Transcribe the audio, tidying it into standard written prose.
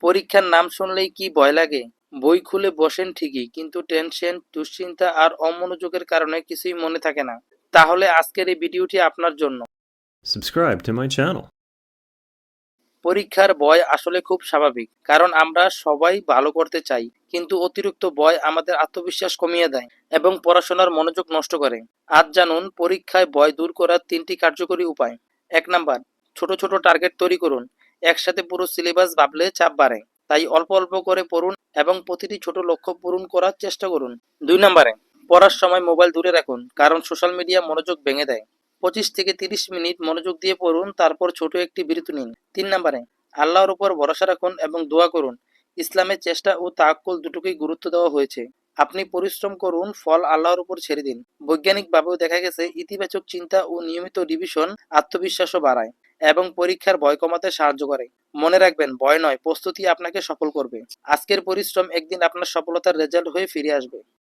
পরীক্ষার নাম শুনলেই কি ভয় লাগে? বই খুলে বসেন ঠিকই, কিন্তু টেনশন, দুশ্চিন্তা আর অমনোযোগের কারণে কিছুই মনে থাকে না। তাহলে আজকের এই ভিডিওটি আপনার জন্য। Subscribe to my channel. পরীক্ষার ভয় আসলে খুব স্বাভাবিক, কারণ আমরা সবাই ভালো করতে চাই, কিন্তু অতিরিক্ত ভয় আমাদের আত্মবিশ্বাস কমিয়ে দেয় এবং পড়াশোনার মনোযোগ নষ্ট করে। আজ জানুন পরীক্ষায় ভয় দূর করার 3টি কার্যকরী উপায়। 1 নাম্বার, ছোট ছোট টার্গেট তৈরি করুন। একসাথে পুরো সিলেবাস ভাবলে চাপ বাড়ে, তাই অল্প অল্প করে পড়ুন এবং প্রতিটি ছোট লক্ষ্য পূরণ করার চেষ্টা করুন। 2 নাম্বারে, পড়ার সময় মোবাইল দূরে রাখুন, কারণ সোশ্যাল মিডিয়া মনোযোগ ভেঙে দেয়। 25 থেকে 30 মিনিট মনোযোগ দিয়ে পড়ুন, তারপর ছোট একটি বিরতি নিন। 3 নাম্বারে, আল্লাহর উপর ভরসা রাখুন এবং দোয়া করুন। ইসলামে চেষ্টা ও তাওয়াক্কুল দুটোকেই গুরুত্ব দেওয়া হয়েছে। আপনি পরিশ্রম করুন, ফল আল্লাহর উপর ছেড়ে দিন। বৈজ্ঞানিকভাবেও দেখা গেছে ইতিবাচক চিন্তা ও নিয়মিত রিভিশন আত্মবিশ্বাসও বাড়ায় এবং পরীক্ষার ভয় কমাতে সাহায্য করে। মনে রাখবেন, ভয় নয়, প্রস্তুতি আপনাকে সফল করবে। আজকের পরিশ্রম একদিন আপনার সফলতার রেজাল্ট হয়ে ফিরে আসবে।